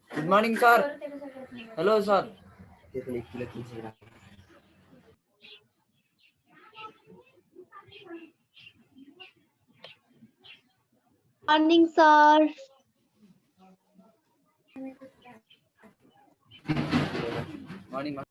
Good morning, sir. Hello, sir. Morning, sir. Morning, ma'am.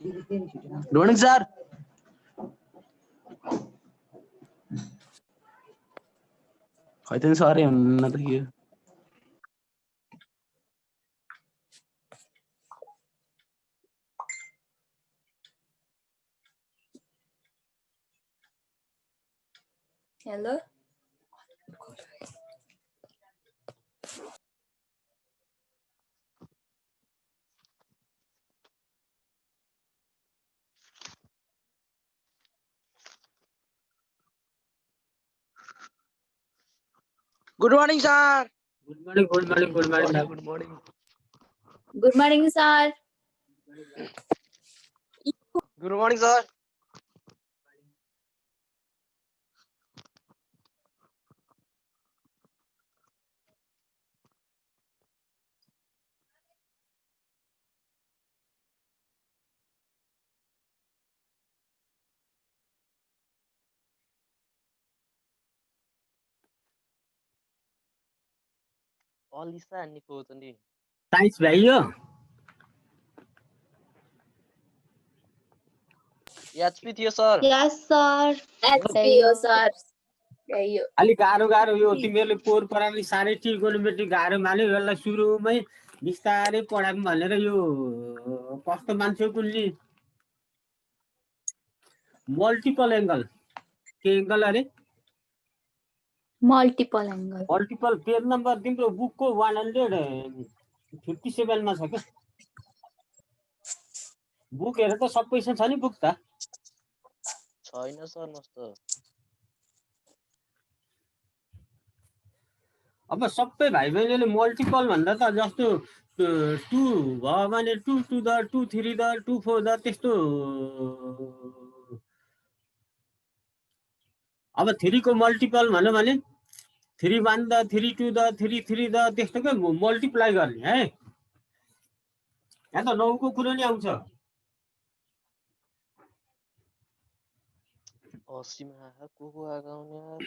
Good morning, sir. I think sorry, I'm not here. Hello. Good morning, sir. Good morning, good morning, good morning. Good morning. Good morning, sir. Good morning, sir. All Lisa and Nico. Science value. HP थियो sir. Yes, sir. SPO, sir. यो अलि गाह्रो गाह्रो यो तिमीहरूले पोहोर पढाउने साह्रै ट्रिगोनोमेट्री गाह्रो मान्यो यसलाई सुरुमै बिस्तारै पढाऊँ भनेर यो कस्तो मान्छे कुल्ली मल्टिपल एङ्गल के एङ्गल अरे multiple angle. Multiple page number तिम्रो बुकको 157 मा छ क्या बुक हेर त सबै छ नि बुक त छैन सर मस्तो. अब सबै भाइ बहिनीले मल्टिपल भन्दा त जस्तो 2 भयो भने 2 टु द 2 3 द 2 4 द त्यस्तो अब 3 को मल्टिपल भन्यो भने 3 1 द 3 2 द 3 3 द त्यस्तो के मल्टिप्लाई गर्ने है यहाँ त 9 को कुरो नि आउँछ 80 मा को आगाउने यार.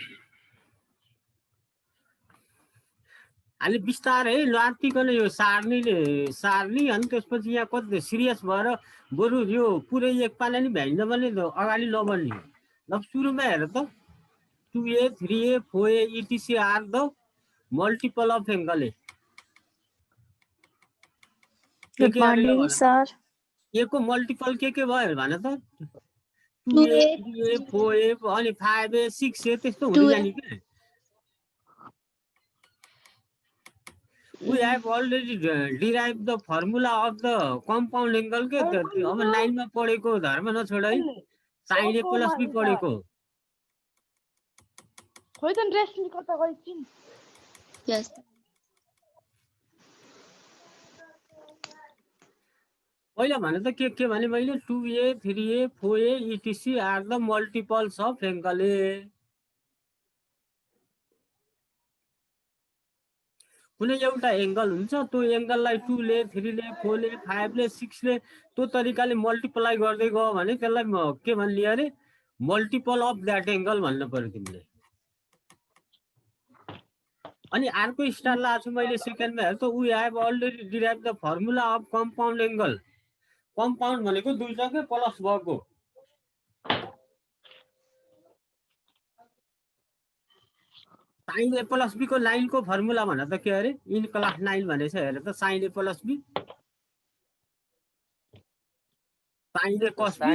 अलि बिस्तारै लातिकन यो सार्नी अनि त्यसपछि यहाँ कति सिरियस भएर बरु यो पुरै एक पाला नि भ्याइन्छ भने अगाडि नबढ्ने ल सुरुमा हेर त 2a 3a 4a etc are the multiple of angle a Good morning, sir. A को मल्टिपल के भयो भन त 2a 3a 4a अनि 5a 6a त्यस्तो हुँदै जाने के We have already derived the formula of the compound angle के अब 9 मा पढेको धर्म नछोड है sin a plus b पढेको खोइ त ड्रेस कता गइ छिन Yes. पहिला भने त के भने मैले 2a 3a 4a etc are the multiples of angle a कुनै एउटा एङ्गल हुन्छ त्यो एङ्गललाई 2 ले 3 ले 4 ले 5 ले 6 ले त्यो तरिकाले मल्टिप्लाई गर्दै गयो भने त्यसलाई के भन्ने अरे मल्टिपल अफ दैट एङ्गल भन्न पर्यो तिमीले अनि अर्को स्टार लाछु मैले सेकेन्डमा हेर त we have already derive the formula of compound angle compound भनेको दुईटाकै प्लस भएको sin a plus b को लाइन को फर्मुला भन त के अरे इन क्लास 9 भनेछ हेर त sin a plus b sin a cos b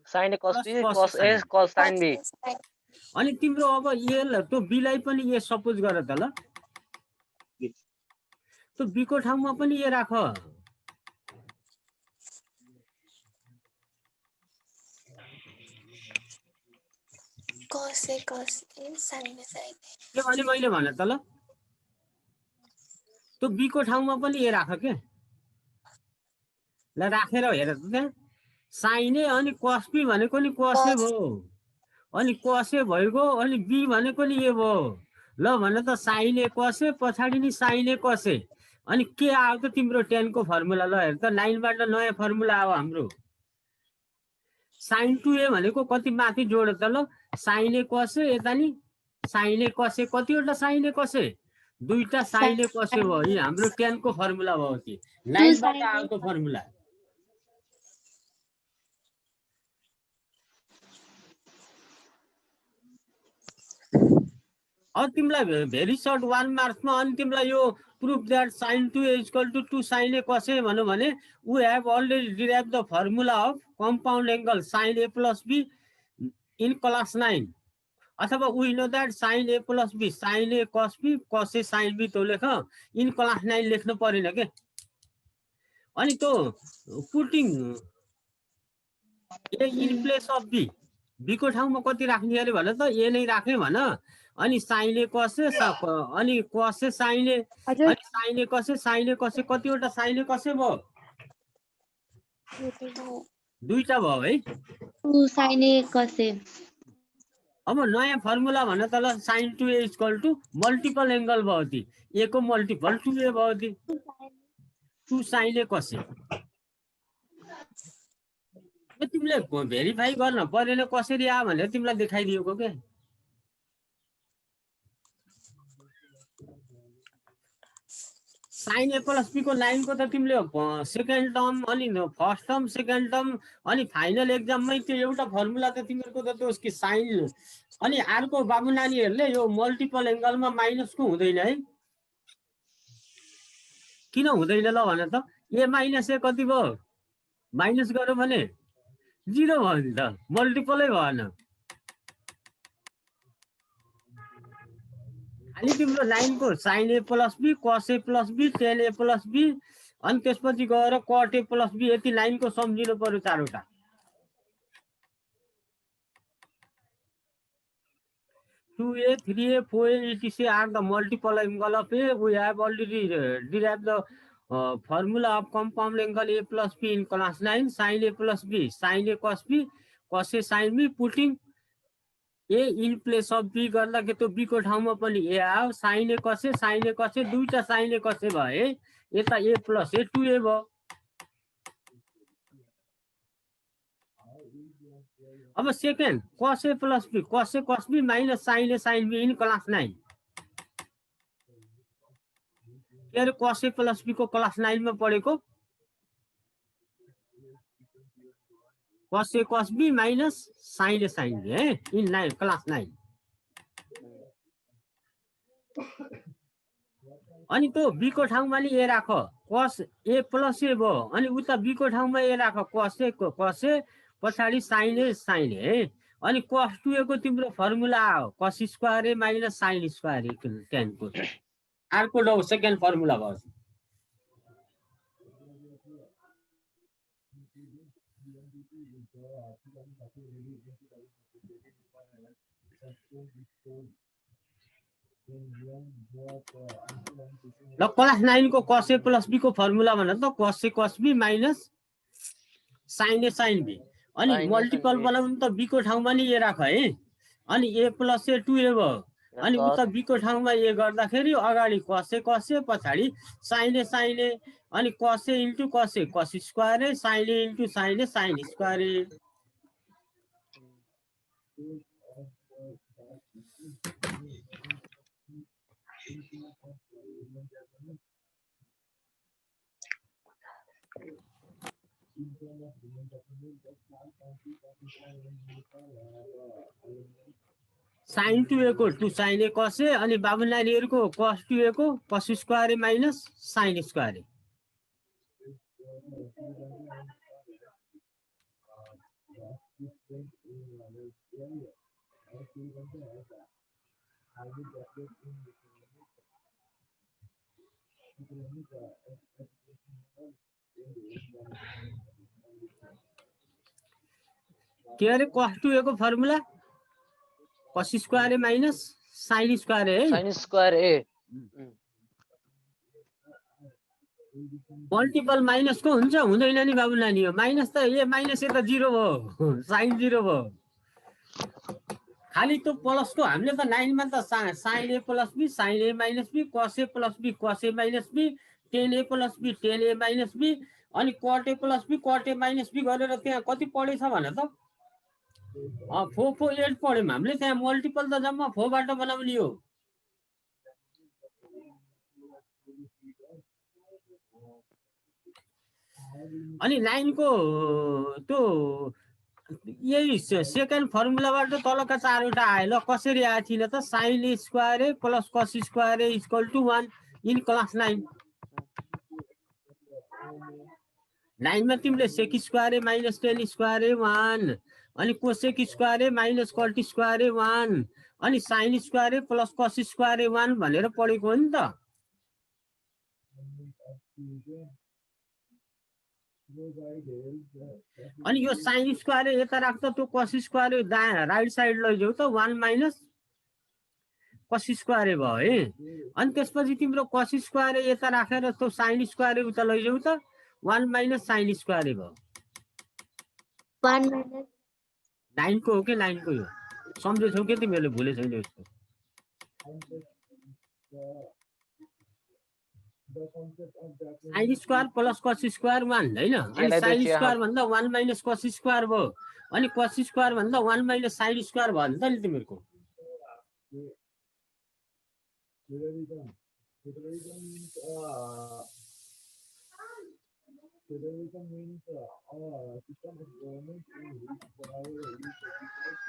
sin a cos b cos a cos sin b अनि तिम्रो अब ए त्यो b लाई पनि ए सपोज गर त ल त्यो b को ठाउँमा पनि ए राख cos a cos a sin a sin के भने मैले भने त ल त्यो b को ठाउँमा पनि ए राख के ल राखेर हेर त त्यहाँ sin a अनि cos b भनेको नि cos a भयो अनि cos a भइगयो अनि b भनेको नि ए भयो ल भने त sin a cos a पछाडी नि sin a cos a अनि के आयो त तिम्रो 10 को फर्मुला ल हेर त 9 बाट नयाँ फर्मुला आयो हाम्रो sin 2a भनेको कति माथि जोड त ल sin a cos a यता नि sin a cos a कतिवटा sin a cos a दुईटा sin a cos a भयो यो हाम्रो 10 को फर्मुला भयो कि 9 बाट आएको फर्मुला अब तिमीलाई भेरी सर्ट 1 मार्क्समा अनि तिमीलाई यो proof that sin 2a = 2 sin a cos a भन्नु भने we have already derive the formula of compound angle sin a plus b इन क्लास 9 अथवा we know that sin a plus b sin a cos b cos a sin b तो लेख in class 9 लेख्नु परेन के अनि तो putting a in place of b b को ठाउँमा कति राख्ने अरे भने त a नै राख्ने भन अनि sin a cos a अनि cos a sin a अनि sin a cos a sin a cos a कतिवटा sin a cos a भयो दुईटा भयो है 2 sin a cos a अब नयाँ फर्मुला भन त ल sin 2a = मल्टिपल एंगल भयो ती a को मल्टिपल 2a भयो ती 2 sin a cos a तिमीले भेरिफाई गर्न परेन कसरी आयो भनेर तिमीलाई देखाइदिएको के sin a plus b को लाइन को त तिमीले सेकेन्ड टर्म अनि फर्स्ट टर्म सेकेन्ड टर्म अनि फाइनल एक्जाममै त्यो एउटा फर्मुला त तिमीहरुको त त्यो के साइन अनि अर्को बाबु नानीहरुले यो मल्टिपल एंगलमा माइनस को हुँदैन है किन हुँदैन ल भन त a माइनस a कति भयो माइनस गर्यो भने 0 भयो नि त मल्टिपलै भएन खाली तिम्रो लाइन को sin a plus b cos a plus b tan a plus b अनि त्यसपछि गएर cot a plus b यति लाइन को सम्झिनु पर्यो चारवटा Two a, 3a, 4a, etc. are the multiple angle of a. We have already derived the formula of compound angle a plus b in class 9. Sin a plus b, sin a cos b, cos a sin b, putting a in place of b गर्दा के तो b को ठाउँमा पनि a आयो sin a cos a दुईटा sin a cos a भयो यता a plus a 2a भयो अब second cos a plus b minus sin a sin b in class 9 के अरे cos a plus b को क्लास 9 मा पढेको cos a cos b minus sin a sin b है in 9 class 9 अनि तो b को ठाउँमा नि a राख cos a plus a भयो अनि उता b को ठाउँमा a राख cos a पछाडी sin a sin है अनि cos 2a को तिम्रो फर्मुला आयो cos square a minus sin square a 10 को अर्को लो सेकेन्ड फर्मुला भयो ल क्लास 9 को cos a plus b को फर्मुला भन त cos a cos b minus sin a sin b अनि मल्टिपल बनाउनु त b को ठाउँमा नि a राख है अनि a plus a 2a भयो अनि उता b को ठाउँमा a गर्दाखेरि अगाडि cos a पछाडी sin a अनि cos a into cos a cos square a sin a into sin a sin square a sine 2a को 2 साइन a cos a अनि बाबु नानीहरुको cos 2a को cos square a minus sine square a। के अरे cos 2a को formula cos square a minus sine square a है। sin square a multiple minus को हुन्छ हुँदैन नि बाबु नानी हो। माइनस त ए माइनस ए त 0 भयो, साइन 0 भयो। खाली त्यो प्लस को हामीले त 9 मा त sine a plus b sine a minus b cos a plus b cos a minus b tan a plus b tan a minus b अनि cot a plus b cot a minus b गरेर त्यहाँ कति पढेछ भने त 4 4 8 पढ्यौं हामीले। त्यहाँ multiple त जम्मा 4 बाट बनाउने हो। अनि 9 को त्यो यही सेकेन्ड फर्मुलाबाट तलका चारवटा आयो। ल कसरी आयो थिन त sin a square a plus cos square a equal to 1 इन क्लास 9। 9 मा तिमीले sec square a minus tan square a 1 अनि cosec square a minus cot square a 1 अनि sin square a plus cos square a 1 भनेर पढेको हो नि त। अनि यो sin स्क्वायर a यता राख्दा त्यो cos square a right side लैजाऊ त 1 माइनस cos स्क्वायर a भयो है। अनि त्यसपछि तिम्रो cos स्क्वायर a यता राखेर त्यो sin स्क्वायर a उता लैजाऊ त 1 माइनस sin स्क्वायर a भयो। 1 minus 9 को हो के 9 को हो सम्झेछौ के तिमीले भुले छैन यसको। sin square plus cos square 1 हैन। अनि sin स्क्वायर भन्दा 1 माइनस cos स्क्वायर भयो अनि cos स्क्वायर भन्दा 1 माइनस sin स्क्वायर भयो नि त नि तिमीहरुको।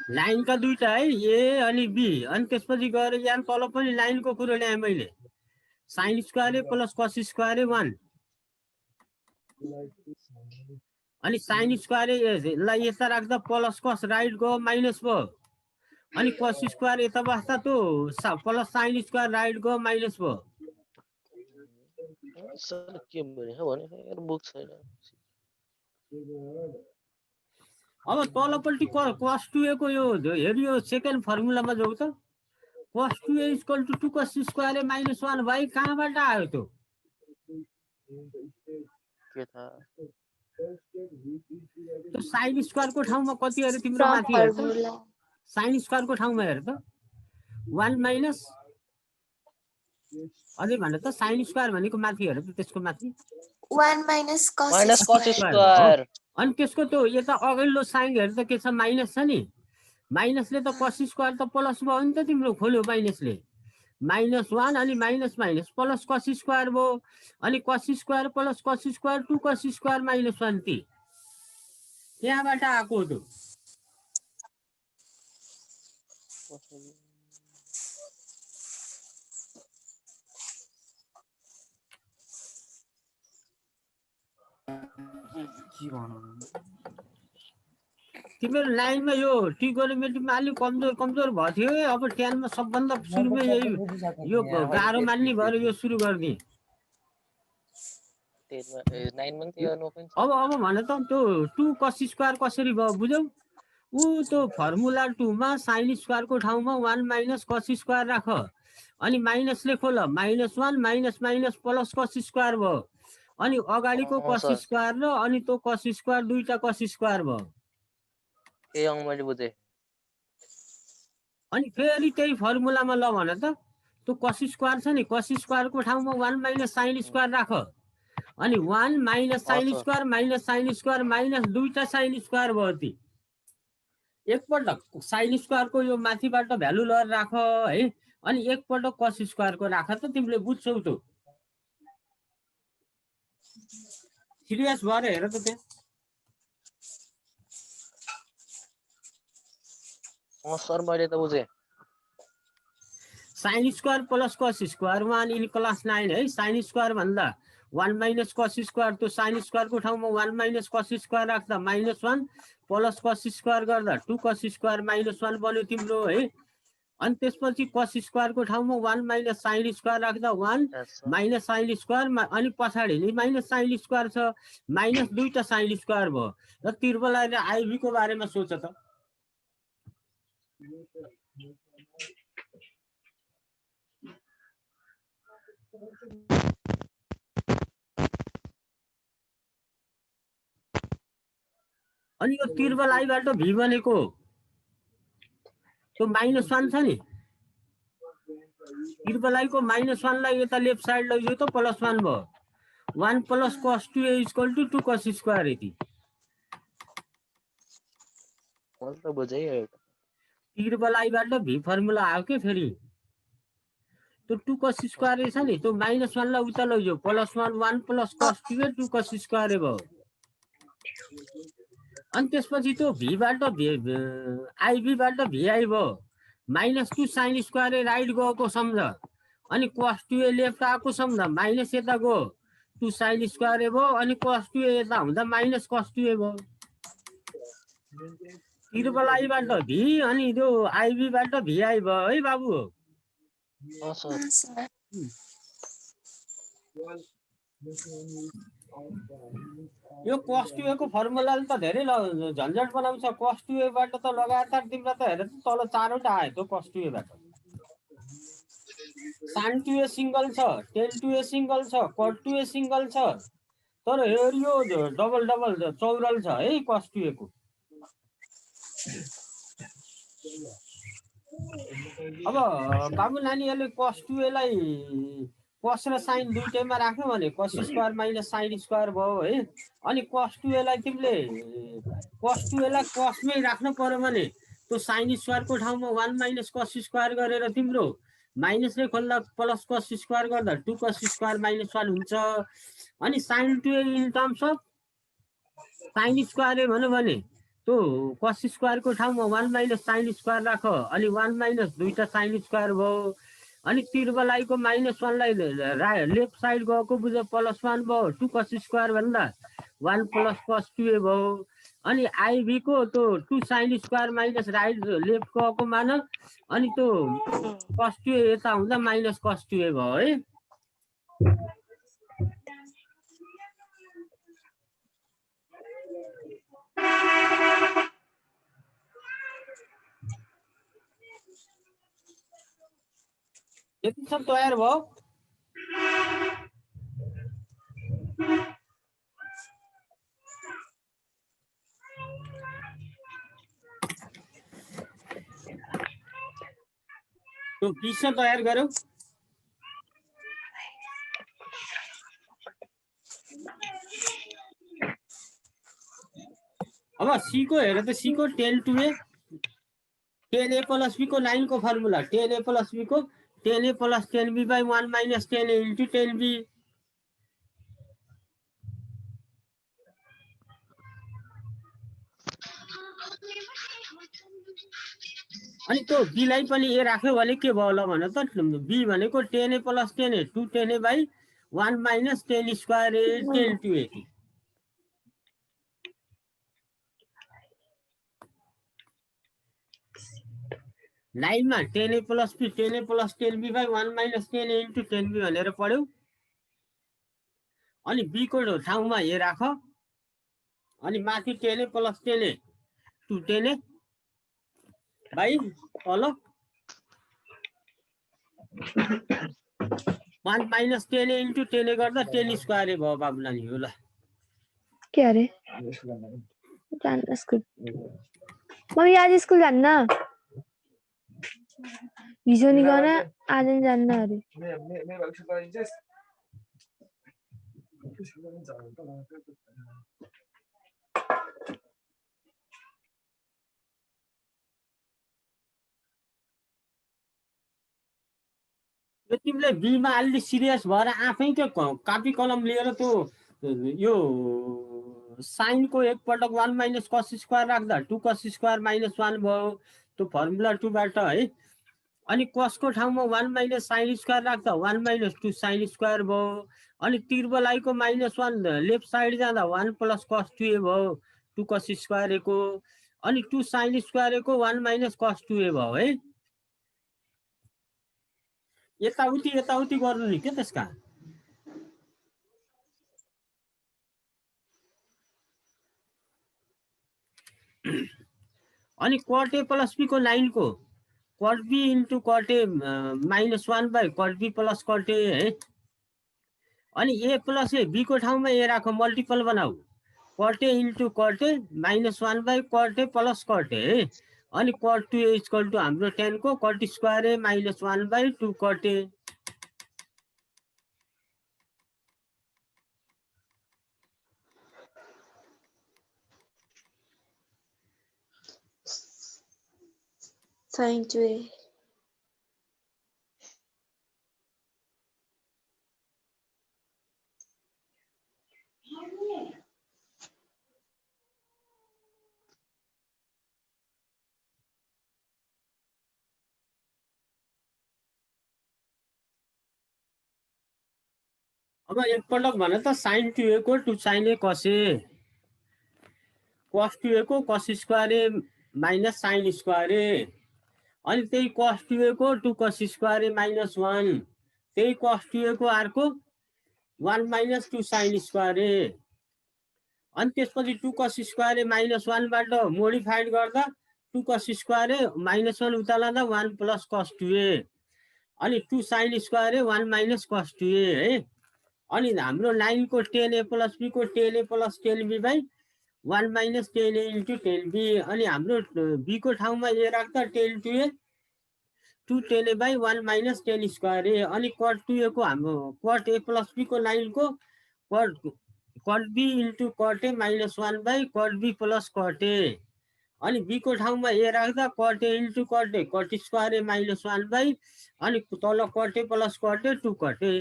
लाइन का दुईटा है ए अनि बी अनि त्यसपछि गएर यहाँ तल पनि लाइन को कुरा ल्याए मैले sin square a plus cos square a 1 अनि sin स्क्वायर a लाई यता राख्दा प्लस cos राइट गयो माइनस भयो अनि cos स्क्वायर यता बस्दा त्यो प्लस sin स्क्वायर राइट गयो माइनस भयो। सर के भनेको भने यार बुक छैन। अब तलपल्टि cos 2a को यो हेरियो सेकेन्ड फर्मुलामा जाऊ त cos 2a equal to 2 cos square a minus 1 भाइ कहाँबाट आयो त्यो के था त्यो sin स्क्वायर को ठाउँमा कति अरे तिम्रो from माथि हेर त formula. sin स्क्वायर को ठाउँमा हेर त 1 माइनस अझै भन्न त sin स्क्वायर भनेको माथि हेर त त्यसको माथि 1 minus cos minus cos square. Square अनि त्यसको त्यो यता अघिल्लो साइन हेर त के छ माइनस छ नि माइनसले त cos स्क्वायर त प्लस भयो नि त तिम्रो खोल्यो माइनसले माइनस 1 अनि minus minus plus cos square भयो अनि cos square plus cos square 2 cos square minus 1 ती त्यहाँबाट आएको त्यो। तिम्रो लाइनमा यो ट्रिगोनोमेट्रीमा अलि कमजोर भयो थियो है। अब 10 मा सबभन्दा सुरुमा यही यो गाह्रो मान्ने भएर यो सुरु गर्दिए। 9 मा त्यो नो पनि अब भने त त्यो 2 cos स्क्वायर कसरी भयो बुझौ उ त्यो फर्मुला 2 मा sin स्क्वायर को ठाउँमा 1 माइनस cos स्क्वायर राख अनि माइनसले खोल minus 1 minus minus plus cos square भयो अनि अगाडिको cos स्क्वायर र अनि त्यो cos स्क्वायर दुईटा cos स्क्वायर भयो। के अंग मैले बुझे अनि फेरि त्यही फर्मुलामा ल भने त त्यो cos स्क्वायर छ नि cos स्क्वायर को ठाउँमा 1 माइनस sin स्क्वायर राख अनि 1 minus sin square minus sin square minus दुईटा sin स्क्वायर भयो ती एकपल्ट sin स्क्वायर को यो माथिबाट भ्यालु लगाएर राख है अनि एकपल्ट cos स्क्वायरको राख त तिमीले बुझ्छौ त सिरियस भएर हेर त त्यहाँ सर मैले त बुझेँ sin square plus cos square 1 इन क्लास 9 है sin स्क्वायर भन्दा 1 माइनस cos स्क्वायर त्यो sin स्क्वायरको ठाउँमा 1 माइनस cos स्क्वायर राख्दा -1 प्लस cos स्क्वायर गर्दा 2 cos स्क्वायर -1 बन्यो तिम्रो है अनि त्यसपछि cos स्क्वायरको ठाउँमा 1 माइनस sin स्क्वायर राख्दा 1 माइनस sin स्क्वायर अनि पछाडी नि माइनस sin स्क्वायर छ माइनस दुईटा sin स्क्वायर भयो र तिर्बलाले आइबी को बारेमा सोच त अनि यो तिर्बल आइबाट भी बनेको त्यो -1 छ नि तिर्बल आइको -1 लाई यता लेफ्ट साइड लैजाऊ त +1 भयो 1 plus cos 2a = 2 cos square यति मैले त बुझेँ तिर्बल आइबाट भी फर्मुला आयो के फेरि त्यो 2 cos स्क्वायर छ नि त्यो -1 लाई उता लैजाऊ +1 1 plus cos 2a 2 cos square भयो अनि त्यसपछि त्यो भी बाट आइबी बाट भी आइ भयो -2 sin स्क्वायर राइट गएको सम्झ अनि cos 2a लेफ्ट आएको सम्झ माइनस यता गयो 2 sin स्क्वायर भयो अनि cos 2a यता हुँदा माइनस cos 2a भयो तिर्बल आइबाट भी अनि त्यो आइबी बाट भी आइ भयो है बाबु सर सर यो cos 2a को फर्मुलाले त धेरै झन्झट बनाउँछ cos 2a बाट त लगातार तिम्रो त हेर तल चारवटा आयो त्यो cos 2a बाट sin 2a सिंगल छ tan 2a सिंगल छ cot 2a सिंगल छ तर हेर यो डबल डबल चौरल छ है cos 2a को अब बाबु नानीहरुले cos 2a लाई cos र sin दुईटैमा राख्नु भने cos square minus sin square भयो है अनि cos 2a लाई तिमीले cos 2a लाई cos मै राख्नु पर्यो भने त्यो sin स्क्वायर को ठाउँमा 1 माइनस cos स्क्वायर गरेर तिम्रो माइनस ले खोल्दा प्लस cos स्क्वायर गर्दा 2 cos स्क्वायर -1 हुन्छ अनि sin 2a in terms of sin square भन्नु भने त्यो cos स्क्वायर को ठाउँमा 1 माइनस sin स्क्वायर राख अनि 1 माइनस दुईटा sin स्क्वायर भयो अनि तिर्बल आइको -1 लाई लेफ्ट साइड गएको बुझ +1 भयो 2 cos स्क्वायर भन्दा 1 प्लस cos 2a भयो अनि आइबी को त्यो 2 sin square minus right left गएको मान अनि त्यो cos 2a यता हुँदा माइनस cos 2a भयो है यति सब तयार भयो तो किससे तैयार करो अब सी को हेर त सी को 10 2a 10a plus b को 9 को फर्मुला 10a plus b को 10a plus 10b by 1 minus 10a into 10b अनि त्यो b लाई पनि a राख्यो भने के भयो ल भन त b भनेको 10a plus 10a 2 10a by 1 minus 10 square is 10 2a लाइनमा 10a plus b 10a plus 10b by 1 minus 10a into 10b भनेर पढ्यौ अनि b को ठाउँमा a राख अनि माथि 10a plus 10a 2 10a by तल 1 minus 10a into 10a गर्दा 10 स्क्वायर भयो बाबु नानी हो ल के अरे जान्न स्कुल मम्मी आज स्कुल जान्न हिजो नि गन आज नि जान्न अरे तिमीले बीमा अलि सिरियस भएर आफै त्यो कापी कलम लिएर त्यो यो साइनको एकपटक 1 माइनस कस स्क्वायर राख्दा 2 कस स्क्वायर माइनस 1 भयो त्यो फर्मुला 2 बाट है। अनि कसको ठाउँमा 1 माइनस साइन स्क्वायर राख्दा 1 माइनस 2 साइन स्क्वायर भयो। अनि तिर्बलाइको -1 लेफ्ट साइड जाँदा 1 प्लस कस 2a भयो 2 कस स्क्वायर को। अनि 2 साइन स्क्वायर को 1 माइनस कस 2a भयो है। यताउति गर्नु नि के त्यसका। अनि cot a प्लस b को 9 को cot b into cot a -1 by cot b plus cot a है। अनि a प्लस a b को ठाउँमा a राख मल्टिपल बनाऊ cot a into cot a -1 by cot a plus cot a है। अनि cot 2a इक्वल टु हाम्रो 10 को cot square a -1 by 2 cot a। Sin 2a. अब एकपटक भन त sin 2a को 2 sin a cos a cos 2a को cos square a minus sin square a। अनि त्यही cos 2a को 2 cos स्क्वायर a माइनस 1 त्यही cos 2a को अर्को 1 माइनस 2 sin स्क्वायर a। अनि त्यसपछि 2 cos स्क्वायर a माइनस 1 बाट मोडिफाइड गर्दा 2 cos स्क्वायर a माइनस 1 उता लाँदा 1 प्लस cos 2a। अनि 2 sin square a 1 minus cos 2a है। अनि हाम्रो 9 को 10a प्लस b को 10a plus 10b by 1 minus 10a into 10b। अनि हाम्रो b को ठाउँमा a राख्दा 10 2a 2 10a by 1 minus 10 square a। अनि cot 2a को हाम्रो cot a प्लस b को 9 को cot b into cot a minus 1 by cot b plus cot a। अनि b को ठाउँमा a राख्दा cot a into cot a cot square a minus 1 by अनि तल cot a plus cot a 2 cot a।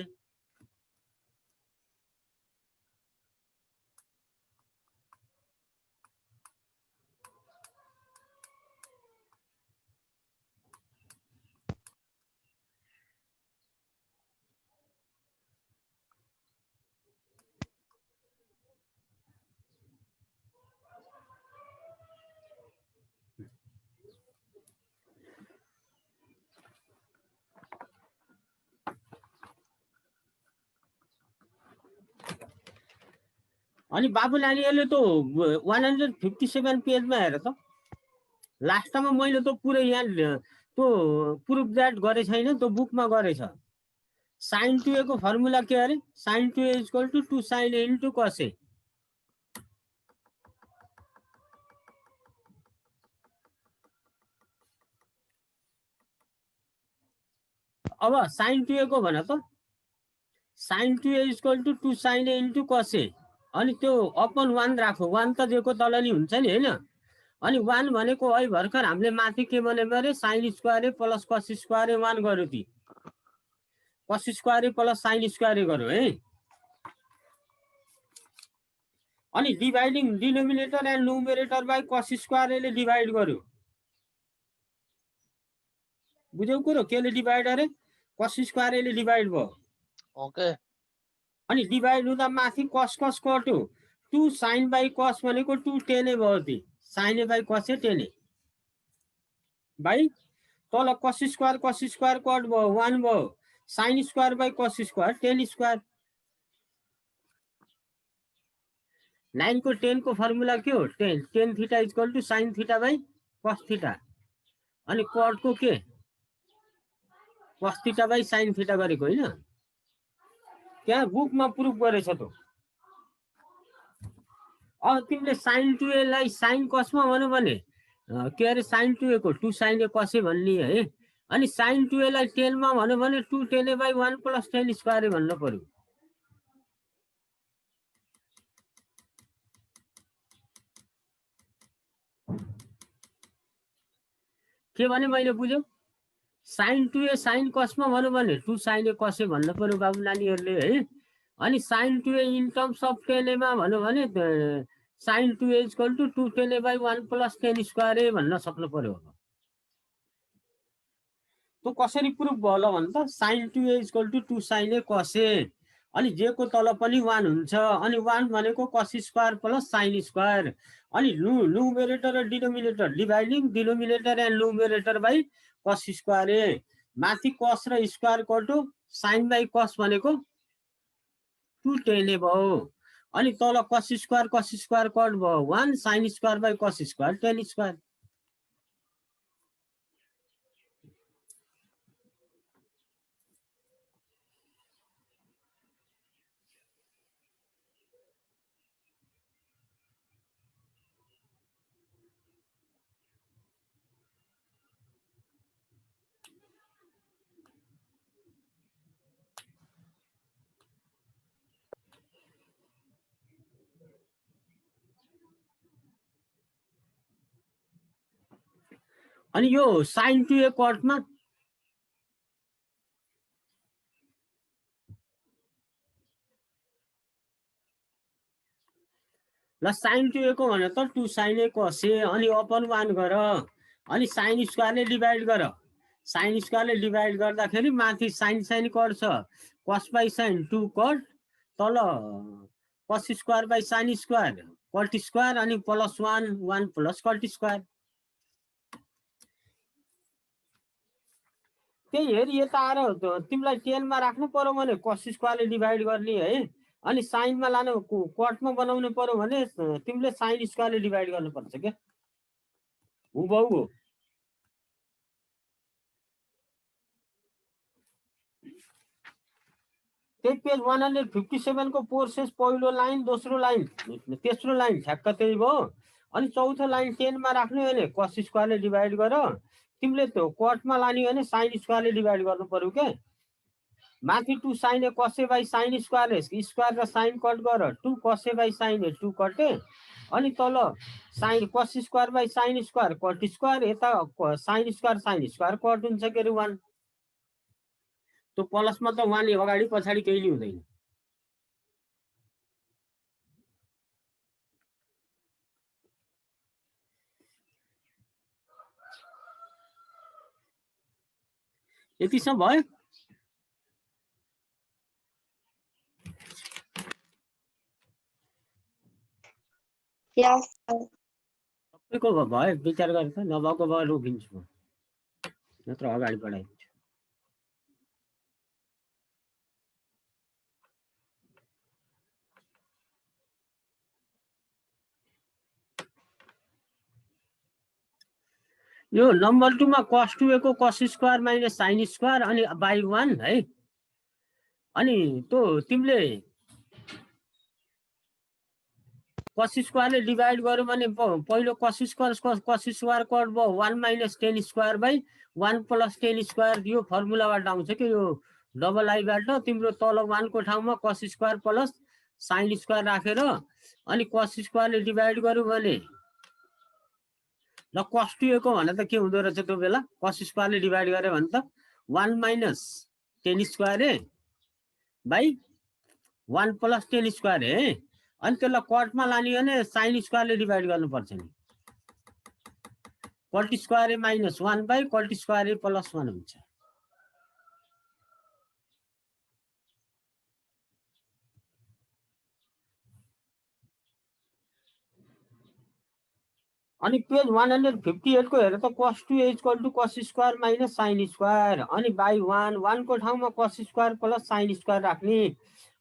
अनि बाबु नानीहरूले त 157 पेजमा हेर त लास्टमा मैले त पुरै यहाँ त्यो प्रुफ दैट गरे छैन त्यो बुकमा गरेछ। sin 2a को फर्मुला के अरे sin 2a equal to 2 sin a into cos a। अब sin 2a को भन त sin 2a equal to 2 sin a into cos a। अनि त्यो अपन 1 राखो 1 त दिएको तल नि हुन्छ नि हैन। अनि 1 भनेको अहिले भर्खर हामीले माथि के बनेको अरे sin square a plus cos square a 1 गर्यो ति cos square a plus sin square a गर्यो है। अनि dividing denominator and numerator by cos square a ले डिवाइड गर्यो। बुझ्यौ कुरो केले डिवाइड अरे cos स्क्वायर a ले डिवाइड भयो। ओके। अनि डिवाइड हुँदा माथि cos cos कट्यो 2 sin बाइ cos भनेको 2 10 a भयो ति sin a by cos a 10 a by तल cos स्क्वायर कट भयो 1 भयो sin स्क्वायर बाइ cos स्क्वायर 10 स्क्वायर। 9 को 10 को फर्मुला के हो 10 theta equal to sin theta by cos theta. अनि cot को के cos theta by sin theta गरेको हैन त्यहाँ बुकमा प्रुफ गरेछ त। अब तिमीले sin 2a लाई sin cos मा भन्नु भने के अरे sin 2a को 2 sin a cos a भन्ने है। अनि sin 2a लाई 10 मा भन्नु भने 2 10 a by 1 plus 10 square a भन्नु पर्यो। के भने मैले बुझ्यौ साइन 2a साइन कसमा भन्नु भने 2 sin a cos a भन्नु पर्यो बाबु नानीहरूले है। अनि sign 2a in terms of 10a मा भन्नु भने sine 2a equal to 2 10a by 1 plus 10 square a भन्न सक्नु पर्यो। अब त्यो कसरी प्रुफ भयो ल भन्छ त sine 2a equal to 2 sin a cos a अनि j को तल पनि 1 हुन्छ अनि 1 भनेको cos square plus sin square अनि न्युमेरेटर र denominator dividing denominator and numerator by cos square a माथि cos र स्क्वायर कटु sin बाई cos भनेको 2 10a भयो अनि तल cos स्क्वायर कट भयो 1 sin square by cos square 10 square. अनि यो sin 2a कटमा ल sin 2a को भने त 2 sin a cos a अनि अपन 1 गर अनि sin स्क्वायरले डिभाइड गर sin स्क्वायरले डिभाइड गर्दाखेरि माथि sin कट छ cos बाई sin 2 कट तल cos square by sin square cut square अनि प्लस 1 प्लस कट स्क्वायर। त्यही हेरी यता आएर तिमीलाई 10 मा राख्नु पर्यो भने cos स्क्वायरले डिभाइड गर्ने है अनि साइन मा लानु कटमा बनाउनु पर्यो भने तिमीले sin स्क्वायरले डिभाइड गर्नुपर्छ के हुबहु हो। त्यही पेज 157 को प्रोसेस पहिलो लाइन दोस्रो लाइन तेस्रो लाइन ठ्याक्क त्यही भयो अनि चौथो लाइन 10 मा राख्नु भने cos स्क्वायरले डिभाइड गर तिमीले त्यो कटमा लाने भने sin स्क्वायरले डिभाइड गर्नु पर्यो के माथि 2 sin a cos a by sin square square र sin कट गर 2 cos a by sin a 2 कटे अनि तल sin cos square by sin square cut square यता sin स्क्वायर कट हुन्छ के रे 1 त्यो प्लसमा त 1 अगाडि पछाडी केही नि हुँदैन। यति सब भयो। सबैको भयो विचार गरेर नभएको भए रोकिन्छु नत्र अगाडि बढाइदिन्छु। यो नम्बर 2 मा cos 2a को cos square minus sin square अनि बाई 1 है अनि त्यो तिमीले cos स्क्वायरले डिभाइड गर्यो भने पहिलो cos स्क्वायर कट भयो 1 minus 10 square by 1 plus 10 square यो फर्मुलाबाट आउँछ के यो डबल आई बाट तिम्रो तल 1 को ठाउँमा cos square plus sin square राखेर अनि cos स्क्वायरले डिभाइड गर्यो भने ल cos 2a को भने त के हुँदो रहेछ त्यो बेला cos स्क्वायरले डिभाइड गरे भने त 1 माइनस 10 स्क्वायर है बाई 1 प्लस 10 स्क्वायर है अनि त्यसलाई कटमा लाने भने sin स्क्वायरले डिभाइड गर्नुपर्छ नि cut square minus 1 by cot square plus 1 हुन्छ। अनि पेज 158 को हेर त cos 2a equal to cos square minus sin square अनि बाई 1 को ठाउँमा cos square plus sin square राख्ने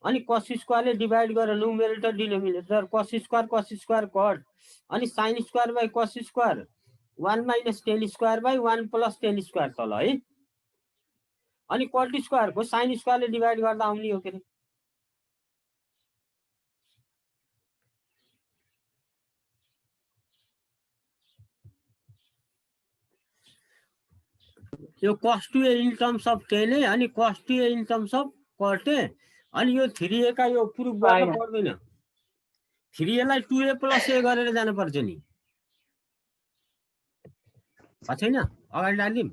अनि cos स्क्वायरले डिभाइड गरेर numerator denominator cos square cut अनि sin square by cos square 1 minus 10 square by 1 plus 10 square तल है अनि कट स्क्वायर को sin स्क्वायरले डिभाइड गर्दा आउने हो के यो cos 2a in terms of 10 है अनि cos 2a in terms of cut है अनि यो 3a का यो प्रुफ गर्न पर्दैन 3a लाई 2a प्लस a गरेर जानु पर्छ नि छैन अगाडि डालिदिम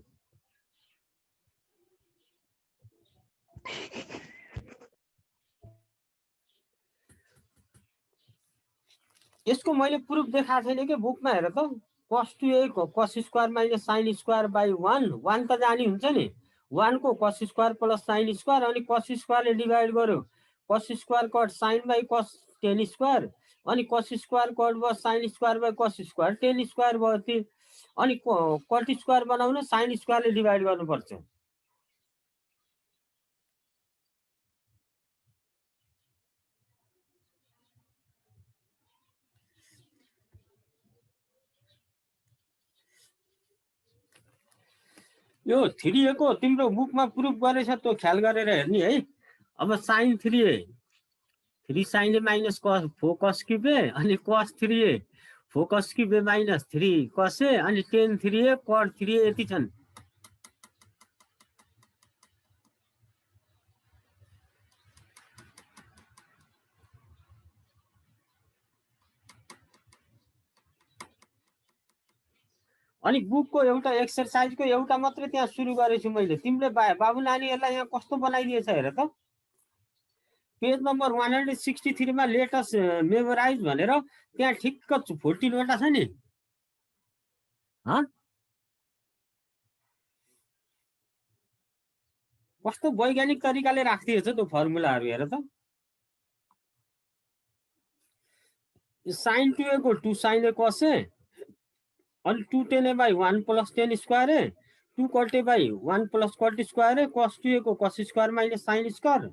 यसको मैले प्रुफ देखाएको छैन कि बुकमा हेर त cos 2a को cos square minus sin square by 1 1 त जानी हुन्छ नि 1 को cos square plus sin square अनि cos स्क्वायरले डिभाइड गर्यो cos square cut sin by cos tan square अनि cos स्क्वायर कट भयो sin square by cos square tan square भयो अनि cot स्क्वायर बनाउन sin स्क्वायरले डिभाइड गर्नुपर्छ यो 3a को तिम्रो बुकमा प्रुफ गरेछ त्यो ख्याल गरेर हेर्नी है अब sin 3a 3 sin a minus cos 4 cos cube a अनि cos 3a 4 cos cube a minus 3 cos a अनि tan 3a cot 3a यति छन् अनि बुकको एउटा एक्सरसाइजको एउटा मात्रै त्यहाँ सुरु गरेछु मैले तिमीले बाबु नानीहरुलाई यहाँ कस्तो बनाइदिएछ हेर त पेज नम्बर 163 मा लेटेस्ट मेमोराइज भनेर त्यहाँ ठिक्क 14 वटा छ नि कस्तो वैज्ञानिक तरिकाले राखिदिएछ त्यो फर्मुलाहरु हेर त sin 2a को 2 sin a cos a अनि 2 tan a by 1 plus tan square a 2 cot a by 1 plus cot square a cos 2a को cos square minus sin square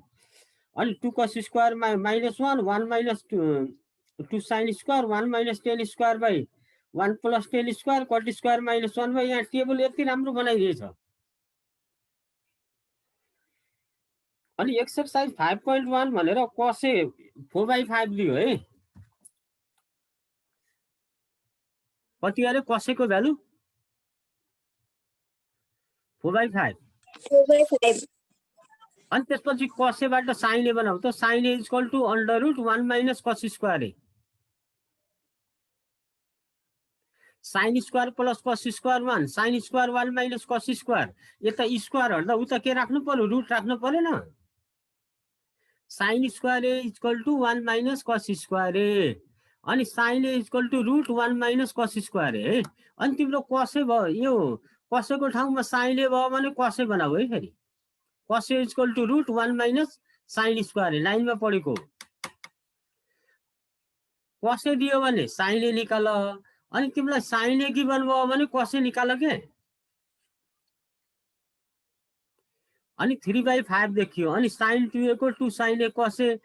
अनि 2 cos square minus 1 1 minus 2 sin square 1 minus tan square by 1 plus tan square cot square minus 1 by यहाँ table यति राम्रो बनाइदिएछ अनि exercise 5.1 भनेर cos a 4/5 दियो है कति अरे cos a को भ्यालु 4/5 4/5 अनि त्यसपछि cos a बाट sin a बनाऊ त sin a = √1 minus cos square a sin square plus cos square 1 sin square 1 minus cos square यता स्क्वायर हर्दा उता के राख्नु पर्यो रुट राख्नु पर्दैन sin square a = 1 minus cos square a अनि sin a = √1 minus cos square a है अनि तिम्रो cos a भयो यो cos a को ठाउँमा sin a भयो भने cos a बनाऊ है फेरि cos a = √1 minus sin square a लाइनमा पढेको cos a दियो भने sin a निकाल अनि तिमीलाई sin a गिभन भयो भने cos a निकाल के अनि 3/5 देखियो अनि sin 2a को 2 sin a cos a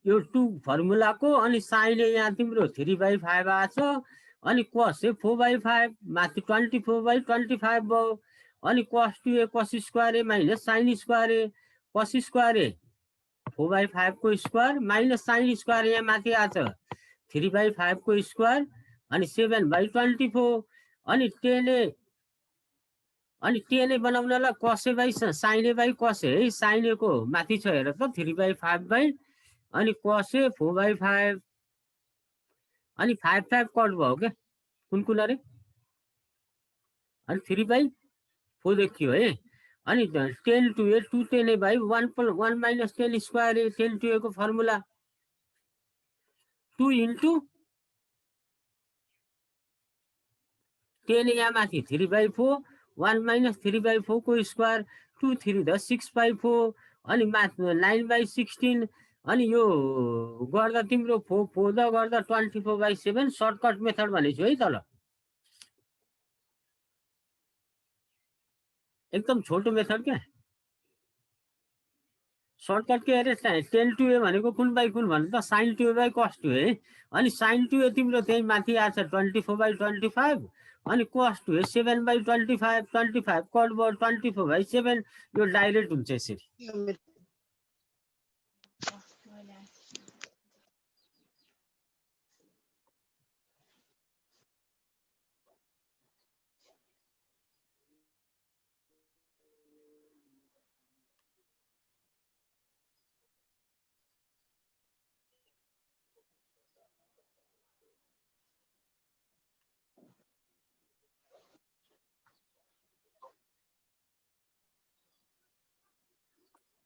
यो 2 फर्मुला को अनि sin a यहाँ तिम्रो 3/5 आछ अनि cos a 4/5 माथि 24/25 भयो अनि cos 2a cos square a minus sin square a cos square a 4/5 को स्क्वायर minus sin square यहाँ माथि आछ 3/5 को स्क्वायर अनि 7/24 अनि 10a अनि 10a बनाउनलाई cos a by sin a by cos a है sin a को माथि छ हेर त 3/5 by अनि cos a 4/5 अनि 5 कट भयो के कुन अरे अनि 3/4 देखियो है अनि 10 to a 2 10 a by 1 minus 10 square a 10 to a को फर्मुला 2 into 10 यहाँ माथि 3/4 1 minus 3/4 को स्क्वायर 2 3 द 6/4 अनि माथि 9/16 अनि यो गर्दा तिम्रो 4 द गर्दा 24/7 सर्टकट मेथड भनेछु है तल एकदम छोटो मेथड क्या सर्टकट के अरे 10 to a भनेको कुन बाइ कुन भन्नु त sin 2a by cos 2a है अनि sin 2a तिम्रो त्यही माथि आछ 24/25 अनि cos 2a 7/25 25 कट भयो 24/7 यो डाइरेक्ट हुन्छ यसरी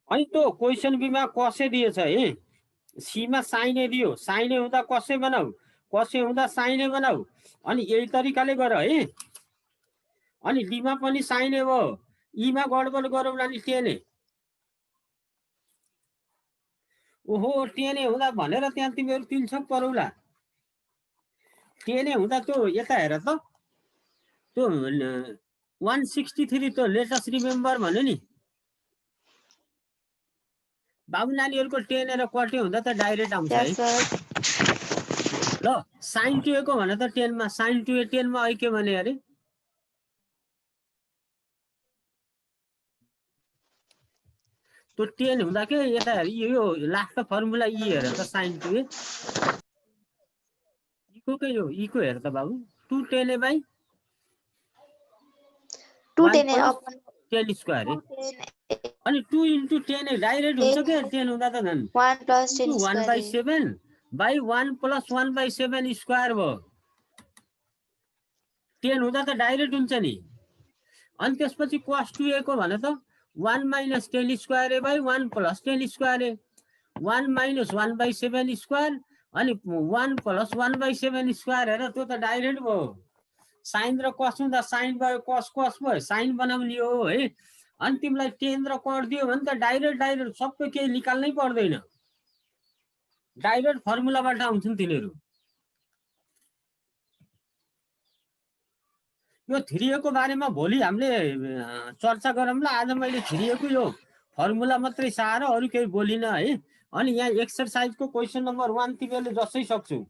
अनि त्यो क्वेसन बीमा कसै दिएछ है, सीमा साइने दियो, साइने हुँदा कसै बनाऊ, कसै हुँदा साइने बनाऊ, अनि यही तरिकाले गर है। अनि डीमा पनि साइने भयो, ईमा गडबड गरौँला नि टेने। ओहो टेने हुँदा भनेर त्यहाँ तिमीहरू 3 छक परौला। टेने हुँदा त्यो यता हेर त, त्यो 163 त्यो लेटेस्ट रिमेम्बर भन्यो नि बाबु, नानीहरूको टेन र क्वार्टे हुँदा त डाइरेक्ट आउँछ है। Yes, sir. ल साइन 2 को भने त 10 मा, साइन 2 10 मा के भने अरे, त्यो 10 हुँदा के यता हेर, यो लास्ट फर्मुला ई हेर त, साइन 2 इको के यो इको हेर त बाबु, 2 10 बाई 2 1 10 प्लस upon 10 स्क्वायर है। 2 10 अनि 2 into 10 डाइरेक्ट हुन्छ के, 10 हुँदा त झन् 1 plus 10 1 square. by 7 by 1 plus 1 by 7 square भयो। 10 हुँदा त डाइरेक्ट हुन्छ नि। अनि त्यसपछि cos 2a को भने त 1 minus 10 square A by 1 plus 10 square A, 1 minus 1 by 7 square अनि 1 plus 1 by 7 स्क्वायर हेर, त्यो त डाइरेक्ट भयो। साइन र कस हुँदा साइन भयो, कस कस भयो, साइन बनाउने हो है। अनि तिमीलाई 10 र कट दियो भने त डाइरेक्ट सबै केही निकाल्नै पर्दैन, डाइरेक्ट फर्मुलाबाट आउँछन् तिनीहरू। यो 3a को बारेमा भोलि हामीले चर्चा गरौँला। आज मैले 3a को यो फर्मुला मात्रै सार अरू केही बोलिनँ है। अनि यहाँ एक्सरसाइजको क्वेसन नम्बर 1 तिमीहरूले जसै सक्छौ।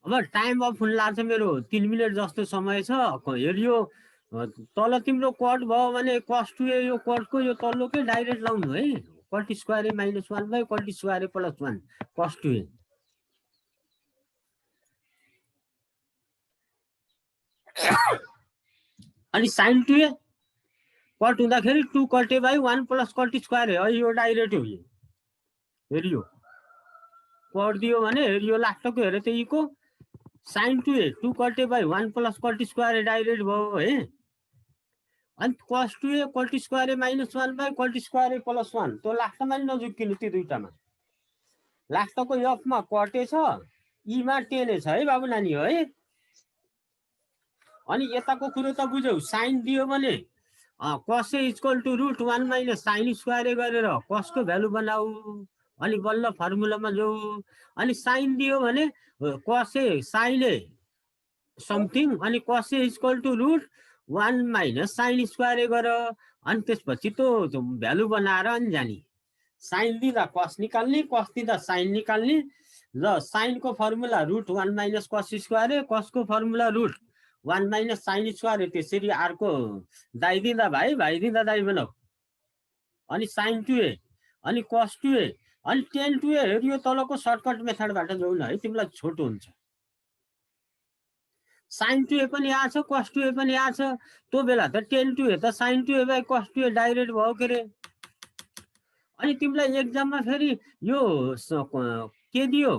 अब टाइम अफ हुन लाग्छ, मेरो 3 मिनट जस्तो समय छ। हेरियो तल तिम्रो कट भयो भने cos 2a यो कटको यो तल्लोकै डाइरेक्ट लाउनु है, cut square a minus 1 by cot square a plus 1 cos 2a। अनि साइन 2a कट हुँदाखेरि 2 cot a by 1 plus cot square है, यो डाइरेक्ट हो। हेरियो कट दियो भने हेरियो लास्टको हेरे त इको sine 2a 2 cot a by 1 plus cot square direct भयो है। अनि cos 2a cot square a minus 1 by cot square a plus 1, त्यो लास्टमा नि नजुकिनु त्यो दुईटामा। लास्टको एफमा कटे छ, ईमा टेने छ है बाबु नानी है। अनि यताको कुरो त बुझ्यौ, साइन दियो भने cos A equal to root 1 minus sine square A गरेर cos को भ्यालु बनाऊ, अनि बल्ल फर्मुलामा जाऊ। अनि साइन दियो भने cos A sine A something, अनि cos A equal to root 1 minus sine square A गर। अनि त्यसपछि त्यो भ्यालु बनाएर अनि जाने। साइन दिँदा कस निकाल्ने, कस दिँदा साइन निकाल्ने। ल साइनको formula root 1 minus cos square A, कसको formula root 1 minus sine square A. त्यसरी अर्को दाइ दिँदा भाइ, भाइ दिँदा दाइ बनाऊ। अनि साइन 2a अनि cos 2a अनि tan 2a हेरियो तलको सर्टकट मेथडबाट जाऊ न है, तिमीलाई छोटो हुन्छ। साइन 2a पनि आछ, cos 2a पनि आछ, त्यो बेला त tan 2a त sine 2a by cos 2a direct भयो के रे। अनि तिमीलाई एक्जाममा फेरि यो के दियो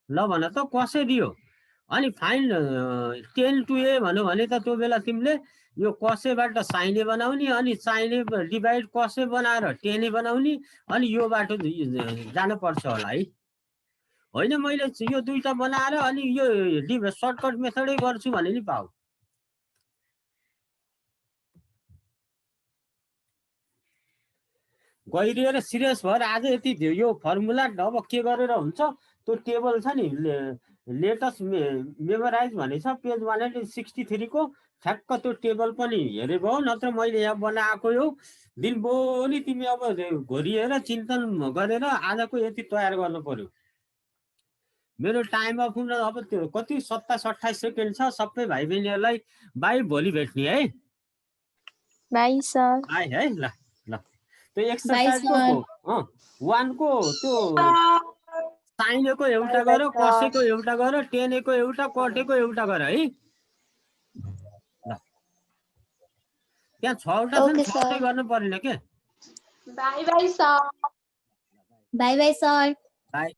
ल भन त, कसै दियो। अनि फाइन tan 2a भन्यो भने त त्यो बेला तिमीले यो कसैबाट साइने बनाउने, अनि साइने डिभाइड कसै बनाएर टेने बनाउने, अनि यो बाटो जानु पर्छ होला है। होइन मैले यो दुईटा बनाएर अनि यो सर्टकट मेथडै गर्छु भने नि पाऊ। गइरिएर सिरियस भएर आज यति यो फर्मुला अब के गरेर हुन्छ, त्यो टेबल छ नि लेटेस्ट मेमोराइज भने छ पेज 163 को, ठ्याक्क त्यो टेबल पनि हेरेको हो। नत्र मैले यहाँ बनाएको हो, दिनभरि तिमी अब घोरिएर चिन्तन गरेर आजको यति तयार गर्नु पर्यो। मेरो टाइम अफ हुन अब त्यो कति 27-28 सेकेन्ड छ। सबै भाइ बहिनीहरूलाई बाई, भोलि भेट्ने है। By sir. बाई है। ल ल त्यो एक्सरसाइजको 1 को त्यो साइनेको एउटा गर, कसेको एउटा गर, टेनेको एउटा, कटेको एउटा गर है। ल त्यहाँ 6 वटा छन्, 6 वटै गर्नु परेन के। By by sir. By by sir. By.